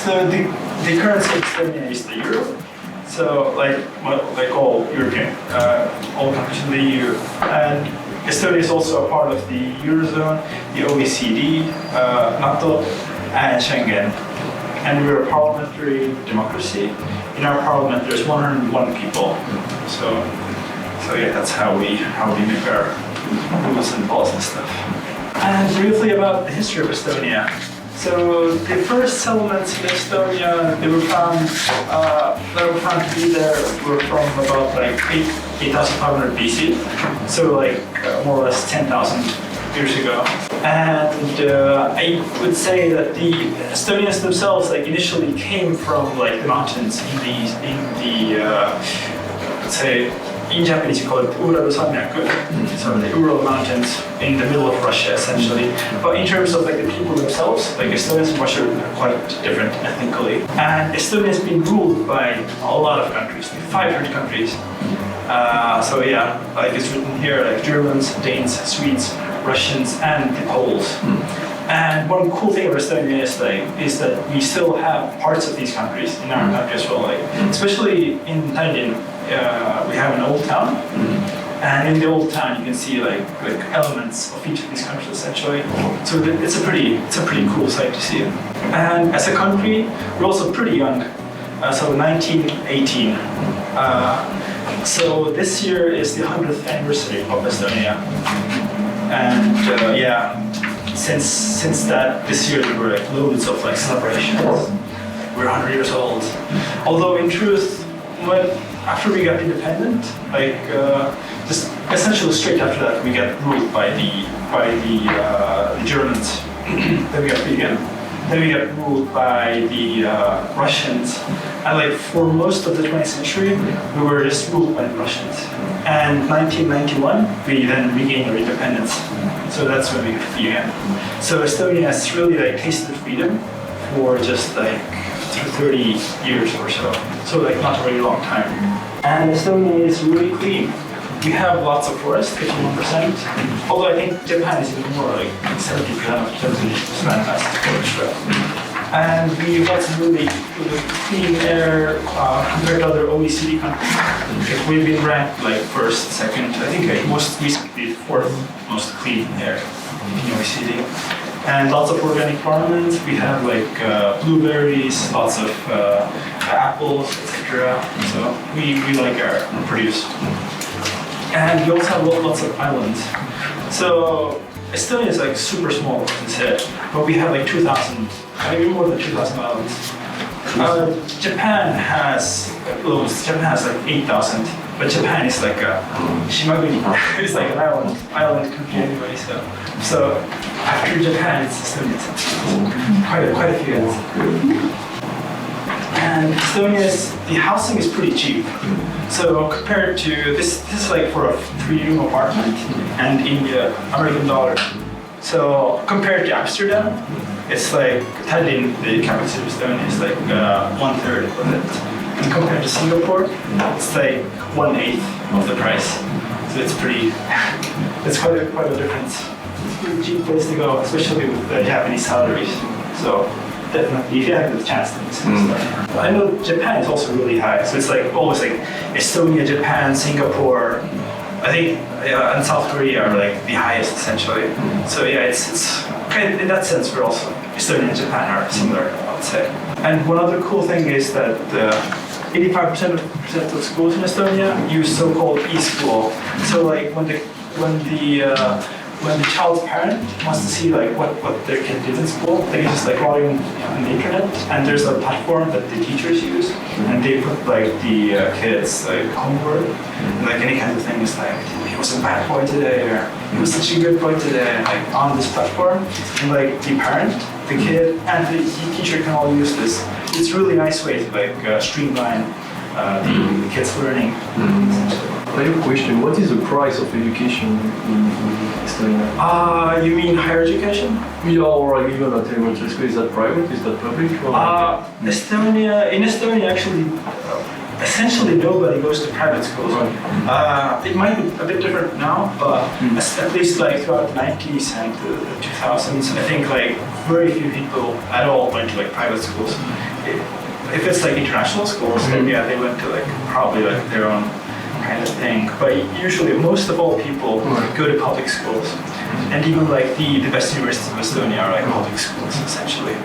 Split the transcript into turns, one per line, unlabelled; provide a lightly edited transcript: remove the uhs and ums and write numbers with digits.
So the currency of Estonia is the euro. So like all European, all countries in the EU, and Estonia is also a part of the Eurozone, the OECD, NATO, and Schengen. And we're a parliamentary democracy. In our parliament, there's 101 people. So yeah, that's how we make our rules and laws and stuff. And briefly about the history of Estonia. So the first settlements in Estonia, they were found to be there were from about like 8,500 BC. So like more or less 10,000 years ago. And I would say that the Estonians themselves like initially came from like the mountains let's say in Japanese you call it Ural Sanmyaku, so the Ural Mountains in the middle of Russia essentially. But in terms of like the people themselves, like Estonians and Russia are quite different ethnically. And Estonia has been ruled by a lot of countries, like 500 countries. So yeah, like it's written here, like Germans, Danes, Swedes, Russians, and the Poles. And one cool thing about Estonia is that we still have parts of these countries in our country as well. Like especially in Tallinn, we have an old town, and in the old town you can see like elements of each of these countries essentially. So it's a pretty cool sight to see. And as a country, we're also pretty young. So 1918. So this year is the 100th anniversary of Estonia. And yeah, since that this year there were like loads of like celebrations. We're 100 years old. Although in truth, after we got independent, like just essentially straight after that, we got ruled by the Germans. Then we got free again. Then we got ruled by the Russians. And like for most of the 20th century, we were just ruled by the Russians. And 1991, we then regained our independence. So that's when we got free again. So Estonia has really like tasted freedom for just like 30 years or so. So like not a very long time. And Estonia is really clean. We have lots of forests, 51%. Although I think Japan is even more, like 70% of Japanese landmass. And we've got some really clean air compared to other OECD countries. We've been ranked like first, second, I think like most recently fourth most clean air in OECD. And lots of organic farmlands. We have like blueberries, lots of apples, etc. So we like our produce. And we also have lots of islands. So Estonia is like super small, as I said, but we have like 2,000, maybe more than 2,000 islands. Japan has loads. Japan has like 8,000, but Japan is like a Shimaguni. It's like an island country anyway. So after Japan, it's Estonia. Quite a few islands. And the housing is pretty cheap. So compared to this is like for a 3-room apartment, and in American dollar. So compared to Amsterdam, it's like Tallinn, the capital city of Estonia, is like 1/3 of it. And compared to Singapore, it's like 1/8 of the price. So it's quite a difference. It's a pretty cheap place to go, especially with the Japanese salaries. So definitely, if you have the chance to visit stuff. I know Japan is also really high, so it's like always like Estonia, Japan, Singapore. I think and South Korea are like the highest essentially. So yeah, it's kind of, in that sense we're also Estonia and Japan are similar, I would say. And one other cool thing is that 85% of schools in Estonia use so-called e-school. So like when the child's parent wants to see like what their kid did in school, they can just like log in on the internet, and there's a platform that the teachers use, and they put like the kids like homework, and like any kind of thing is like he was a bad boy today, or he was such a good boy today, and like on this platform, and like the parent, the kid, and the teacher can all use this. It's a really nice way to like streamline the kids' learning.
I have a question. What is the price of education in Estonia?
You mean higher education?
Yeah, or like even at elementary school, is that private? Is that public?
In Estonia, actually, essentially nobody goes to private schools. Right. It might be a bit different now, but at least like throughout the 90s and the 2000s, I think like very few people at all went to like private schools. if it's like international schools, then yeah, they went to like probably like their own kind of thing. But usually, most of all people go to public schools, and even like the best universities of Estonia are like public schools essentially.